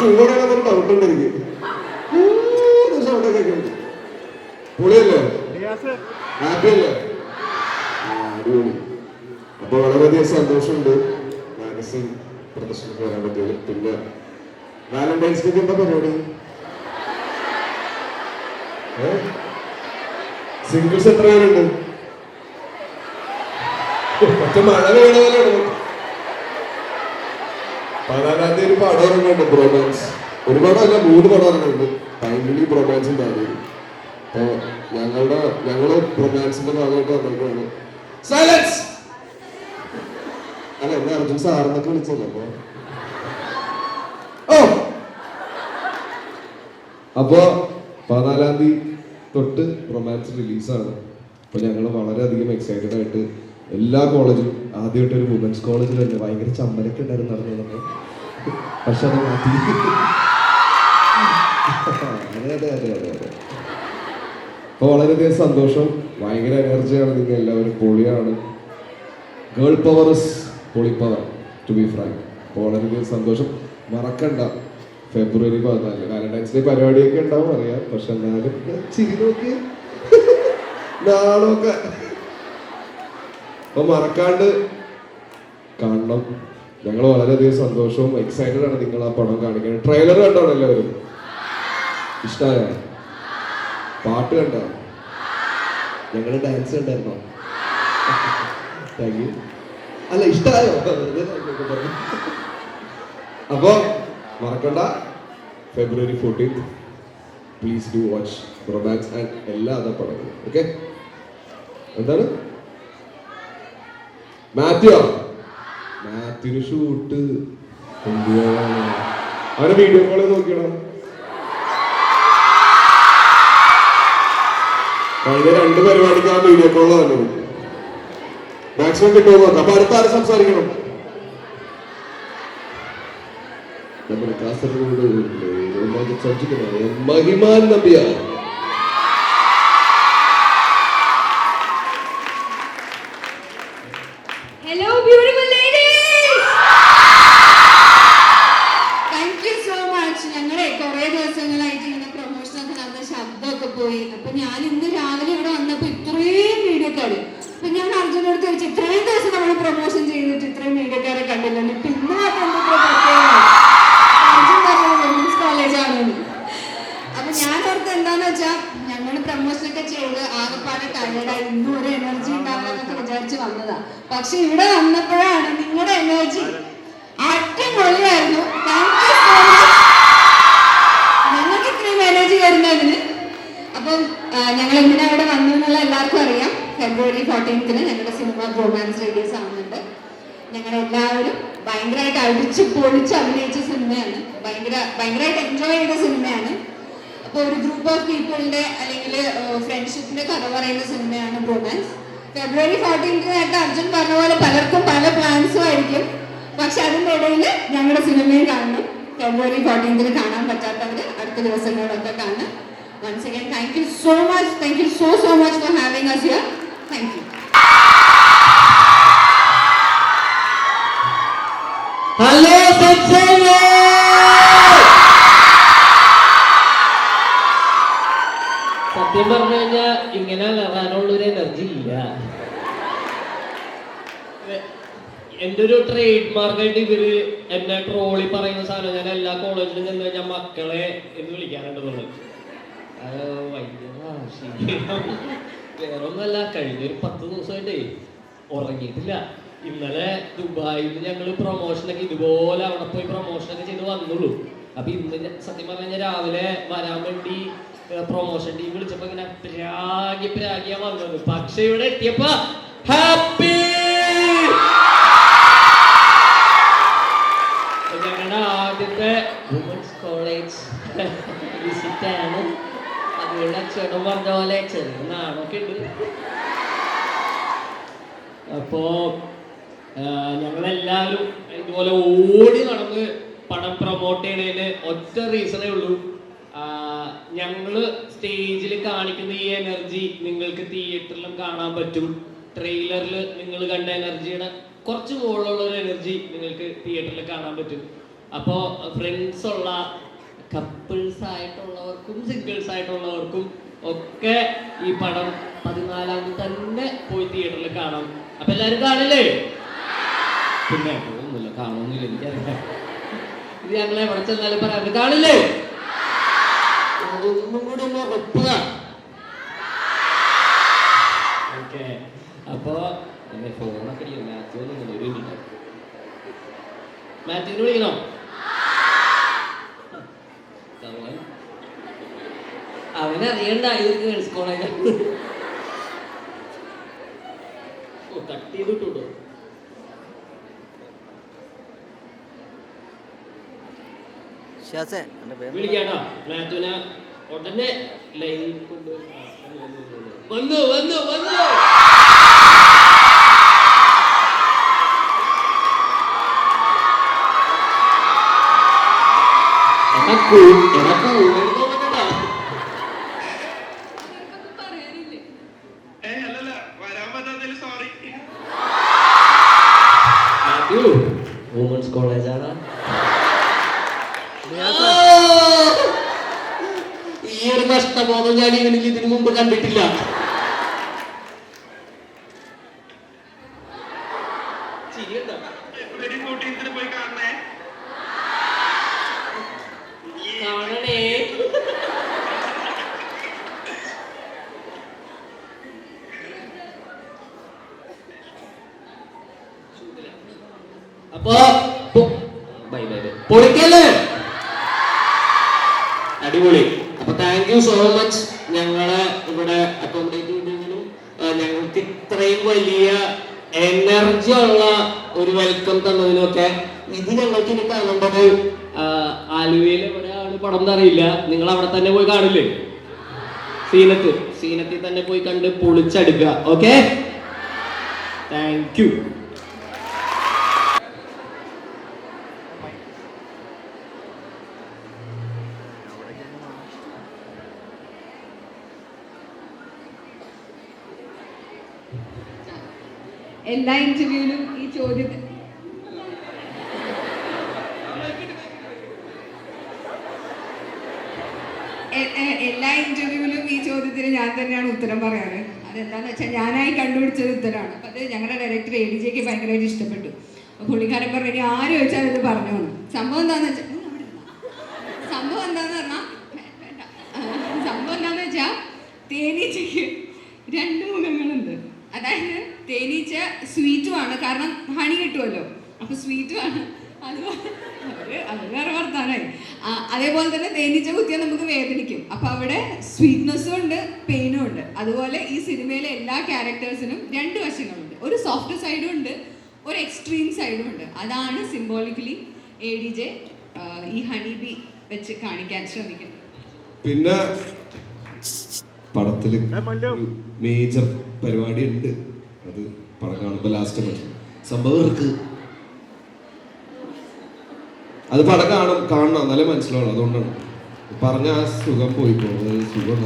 Record ചെയ്യണമെന്നൊരു doubt ഉണ്ട് എനിക്ക്. സൗണ്ടൊക്കെ ഉണ്ട്. പൊളിയല്ലേ? ഹാപ്പി അല്ലേ? അടിപൊളി. അപ്പൊ വളരെയധികം സന്തോഷമുണ്ട് മാഗസിൻ പ്രദർശനത്തിന് വരാൻ പറ്റിയത്. പിന്നെ വാലന്റൈൻസ് ഡേക്ക് എന്താ പരിപാടി? സിംഗിൾസ് എത്ര പേരുണ്ട്? മറ്റേ മഴ വീണതല്ലാണ്. 14-ാം തീയതി ഒരു പടം ഇറങ്ങുന്നുണ്ട്, ബ്രോമാൻസ്. ഒരു പടമല്ല, 3 പടം ഇറങ്ങുന്നുണ്ട്. ഫൈനലി ബ്രോമാൻസും താഴെ. അപ്പൊ ഞങ്ങള് ബ്രോമാൻസിന്റെ ഭാഗമായിട്ട് വന്നിട്ടാണ്. സൈലൻസ് അല്ല, എന്നെ അർജുൻ സാറെന്നൊക്കെ വിളിച്ചല്ലോ. അപ്പൊ 14-ാം തീയതി തൊട്ട് റൊമാൻസ് റിലീസാണ്. അപ്പൊ ഞങ്ങൾ വളരെയധികം എക്സൈറ്റഡ് ആയിട്ട് എല്ലാ കോളേജിലും, ആദ്യമായിട്ട് ഒരു വുമൻസ് കോളേജിൽ തന്നെ ഭയങ്കര ചമ്മലൊക്കെ ഉണ്ടായിരുന്നു നടന്നത്. പക്ഷെ അത് മാറ്റി. അതെ. അപ്പൊ വളരെയധികം സന്തോഷം, ഭയങ്കര എനർജിയാണ് നിങ്ങൾ എല്ലാവരും. പൊളിയാണ്. ഗേൾ പവർ ഇസ് പൊളി പവർ, ടു ബി ഫ്രാങ്ക്. അപ്പൊ വളരെയധികം സന്തോഷം. മറക്കണ്ട, ഫെബ്രുവരി 14 വാലന്റൈൻസ് ഡേ പരിപാടിയൊക്കെ ഉണ്ടാവും അറിയാം. പക്ഷെ എന്നാലും ചിരി നോക്കി നാളൊക്കെ. അപ്പൊ മറക്കാണ്ട് കാണണം. ഞങ്ങൾ വളരെയധികം സന്തോഷവും എക്സൈറ്റഡ് ആണ് നിങ്ങൾ ആ പടം കാണിക്കുന്നത്. ട്രെയിലർ കണ്ടാണ് എല്ലാവരും? ഇഷ്ടമായ? പാട്ട് കണ്ടോ? ഞങ്ങളുടെ ഡാൻസ് കണ്ടായിരുന്നോ? Thank you. അല്ല, ഇഷ്ടമായോ? അപ്പൊ മറക്കണ്ട, ഫെബ്രുവരി 14 please do watch romance and എല്ലാ അതർ പടങ്ങളും. ഓക്കെ? എന്താണ് മാത്യുവിന് ഷൂട്ട്? അവനെ വീഡിയോ കോള് നോക്കിയണം. കഴിഞ്ഞ 2 പരിപാടിക്ക് ആ വീഡിയോ കോള് വന്നത്. മാക്സിമം കിട്ടുമോ നോക്കാം. അപ്പൊ അടുത്ത ആരും സംസാരിക്കണം. നമ്മുടെ Kasaragod മഹിമാൻ Nambiar. Hello, beautiful ladies. Thank you so much. ഞങ്ങളെ കുറെ ദിവസങ്ങളായിട്ട് ഇങ്ങനെ പ്രൊമോഷനൊക്കെ നടന്ന ശബ്ദമൊക്കെ പോയി. അപ്പൊ ഞാൻ ഇന്ന് രാവിലെ ഇവിടെ വന്നപ്പോ ഇത്രയും വീഡിയോക്കാര്. അപ്പൊ ഞാൻ അർജുനോട് ചോദിച്ചു, ഇത്രയും ദിവസം നമ്മൾ പ്രൊമോഷൻ ചെയ്തിട്ട് ഇത്രയും വീഡിയോക്കാരെ കണ്ടില്ലല്ലോ, പിന്നെ അർജുൻ പറഞ്ഞു വിമൻസ് കോളേജാണ്. അപ്പൊ ഞാൻ ഓർത്ത് എന്താന്ന് വെച്ചാ, ഞങ്ങൾ പ്രൊമോഷനൊക്കെ ചെയ്ത് ആകെപ്പാടെ ടയർഡായി, ഇന്നും ഒരു എനർജി ഉണ്ടാവാന്നൊക്കെ വിചാരിച്ച് വന്നതാ. പക്ഷെ ഇവിടെ വന്നപ്പോഴാണ് നിങ്ങളുടെ എനർജി അടിപൊളിയായിരുന്നു. താങ്ക് യു സോ മച്ച് ഞങ്ങൾക്ക് ഇത്രയും എനർജി വരുന്നതിന്. അപ്പം ഞങ്ങൾ എന്തിനാ ഇവിടെ വന്നു എന്നുള്ള എല്ലാവർക്കും അറിയാം. ഫെബ്രുവരി 14 ഞങ്ങളുടെ സിനിമ റൊമാൻസ് റിലീസ് ആവുന്നുണ്ട്. ഞങ്ങളെല്ലാവരും ഭയങ്കരമായിട്ട് അടിച്ച് പൊളിച്ച് അഭിനയിച്ച സിനിമയാണ്. ഭയങ്കരമായിട്ട് എൻജോയ് ചെയ്ത സിനിമയാണ്. അപ്പോൾ ഒരു ഗ്രൂപ്പ് ഓഫ് പീപ്പിളിന്റെ അല്ലെങ്കിൽ ഫ്രണ്ട്ഷിപ്പിന്റെ കഥ പറയുന്ന സിനിമയാണ് റൊമാൻസ്. ഫെബ്രുവരി 14 നേരത്തെ അർജുൻ പറഞ്ഞ പോലെ പലർക്കും പല പ്ലാൻസും ആയിരിക്കും. പക്ഷെ അതിൻ്റെ ഇടയിൽ ഞങ്ങളുടെ സിനിമയും കാണണം. ഫെബ്രുവരി 14 കാണാൻ പറ്റാത്തവർ അടുത്ത ദിവസങ്ങളിലൊക്കെ കാണാം. Once again, thank you so much. Thank you so much for having us here. Thank you. Hello, Sensei! സത്യം പറഞ്ഞു കഴിഞ്ഞാൽ ഇങ്ങനെ വരാനുള്ളൊരു എനർജി ഇല്ല. എൻ്റെ ഒരു ട്രേഡ് മാർക്കായിട്ട് ഇവര് എന്നെ ട്രോളി പറയുന്ന സാധനം, ഞാൻ എല്ലാ കോളേജിലും ചെന്ന് കഴിഞ്ഞാൽ മക്കളെ എന്ന് വിളിക്കാറുണ്ടെന്നുള്ളത്. വേറൊന്നല്ല, കഴിഞ്ഞൊരു 10 ദിവസമായിട്ടേ ഉറങ്ങിയിട്ടില്ല. ഇന്നലെ ദുബായിൽ ഞങ്ങൾ പ്രൊമോഷനൊക്കെ ഇതുപോലെ അവിടെ പോയി പ്രൊമോഷനൊക്കെ ചെയ്ത് വന്നുള്ളൂ. അപ്പൊ ഇന്ന് സത്യം പറഞ്ഞു കഴിഞ്ഞാൽ രാവിലെ വരാൻ വേണ്ടി പ്രൊമോഷൻ ടീം വിളിച്ചപ്പോ ഇങ്ങനെ പ്രാഗിയാ വന്നത്. പക്ഷെ ഇവിടെ എത്തിയപ്പോ ഹാപ്പി. ഞങ്ങളുടെ ആദ്യത്തെ വുമൻസ് കോളേജ് വിസിറ്റ് ആണ്. അതുകൊണ്ട് അച്ഛനും പറഞ്ഞ പോലെ ചെറിയ നാണൊക്കെ ഉണ്ട്. അപ്പോ ഞങ്ങളെല്ലാവരും ഇതുപോലെ ഓടി നടന്ന് പടം പ്രൊമോട്ട് ചെയ്യണതിന് ഒറ്റ റീസണേ ഉള്ളൂ. ഞങ്ങള് സ്റ്റേജിൽ കാണിക്കുന്ന ഈ എനർജി നിങ്ങൾക്ക് തിയേറ്ററിലും കാണാൻ പറ്റും. ട്രെയിലറിൽ നിങ്ങൾ കണ്ട എനർജിയുടെ കുറച്ച് മുകളിലുള്ള ഒരു എനർജി നിങ്ങൾക്ക് തിയേറ്ററിൽ കാണാൻ പറ്റും. അപ്പോ ഫ്രണ്ട്സ് ഉള്ള കപ്പിൾസ് ആയിട്ടുള്ളവർക്കും സിംഗിൾസ് ആയിട്ടുള്ളവർക്കും ഒക്കെ ഈ പടം 14-ാം തീയതി തന്നെ പോയി തിയേറ്ററിൽ കാണാം. അപ്പൊ എല്ലാരും കാണില്ലേ? പിന്നെ പോകുന്നില്ല, കാണുന്നില്ല, എനിക്കറിയാം. ഇത് ഞങ്ങളെ എവിടെ ചെന്നാലും പറയാം, കാണില്ലേ? ഒന്നും കൂടി ഒന്ന് ഒപ്പുക. ഓക്കെ, അപ്പൊ ഫോണൊക്കെ മാത്യുവിന് വിളിക്കണോ? അവനറിയണ്ട ഇത് ഗേൾസ് കോളേജ്. കട്ട് ചെയ്തിട്ടുണ്ടോ? വിളിക്കാട്ടോ മാത്യുവിനെ ഉടനെ ലൈനിൽ കൊണ്ട് വന്നു വന്നു വന്നു. വുമൻസ് കോളേജാണ്. ഈ ഒരു നഷ്ടബോധം ഞാൻ എനിക്ക് ഇതിനു മുമ്പ് കണ്ടിട്ടില്ല. കാണണേ. അപ്പൊ ബൈ ബൈ ബൈ. പൊളിക്കല്ലേ? അടിപൊളി. അപ്പൊ താങ്ക് യു സോ മച്ച് ഞങ്ങളെ ഇവിടെ അക്കോമഡേറ്റ് ചെയ്തതിനും ഞങ്ങൾക്ക് ഇത്രയും വലിയ എനർജി ഉള്ള ഒരു വെൽക്കം തന്നതിനൊക്കെ. ഇത് ഞങ്ങൾക്ക് ഇനി കാണേണ്ടത് ആലുവയിൽ എവിടെയാണ് പടം എന്നറിയില്ല, നിങ്ങൾ അവിടെ തന്നെ പോയി കാണില്ലേ? സീനത്തിൽ തന്നെ പോയി കണ്ട് പൊളിച്ചെടുക്കുക. Okay, thank you. എല്ലാ ഇന്റർവ്യൂവിലും ഈ ചോദ്യത്തിന് ഞാൻ തന്നെയാണ് ഉത്തരം പറയാറ്. അതെന്താന്ന് വെച്ചാൽ ഞാനായി കണ്ടുപിടിച്ചൊരു ഉത്തരമാണ്. അപ്പം അത് ഞങ്ങളുടെ ഡയറക്ടർ ADJക്ക് ഭയങ്കരമായിട്ട് ഇഷ്ടപ്പെട്ടു. അപ്പോൾ പുള്ളിക്കാരൻ പറഞ്ഞു, ഇനി ആര് ചോദിച്ചാലും ഇത് പറഞ്ഞോളൂ. സംഭവം എന്താന്ന് വെച്ചാൽ സംഭവം എന്താന്ന് വെച്ചാൽ തേനീച്ചയ്ക്ക് 2 മുഖങ്ങളുണ്ട്. അതായത് തേനീച്ച സ്വീറ്റുമാണ്, കാരണം ഹണി കിട്ടുമല്ലോ, അപ്പൊ സ്വീറ്റുമാണ്. അതുപോലെ അത് വേറെ വർത്താനായി. അതേപോലെ തന്നെ തേനീച്ച കുത്തിയാൽ നമുക്ക് വേദനിക്കും. അപ്പൊ അവിടെ സ്വീറ്റ്നെസ്സും ഉണ്ട്, പെയിനും ഉണ്ട്. അതുപോലെ ഈ സിനിമയിലെ എല്ലാ ക്യാരക്ടേഴ്സിനും 2 വശങ്ങളുണ്ട്. ഒരു സോഫ്റ്റ് സൈഡും ഉണ്ട്, ഒരു എക്സ്ട്രീം സൈഡും ഉണ്ട്. അതാണ് സിംബോളിക്കലി ADJ ഈ ഹണി ബി വെച്ച് കാണിക്കാൻ ശ്രമിക്കുന്നത്. പിന്നെ പടത്തില് മേജർ പരിപാടി ഉണ്ട്, അത് പടം കാണുമ്പോൾ ലാസ്റ്റ് പറ്റും സംഭവർക്ക് അത് പടം കാണണം, എന്നാലേ മനസ്സിലാവുള്ളൂ. അതുകൊണ്ടാണ് പറഞ്ഞ ആ സുഖം പോയിക്കോ, സുഖം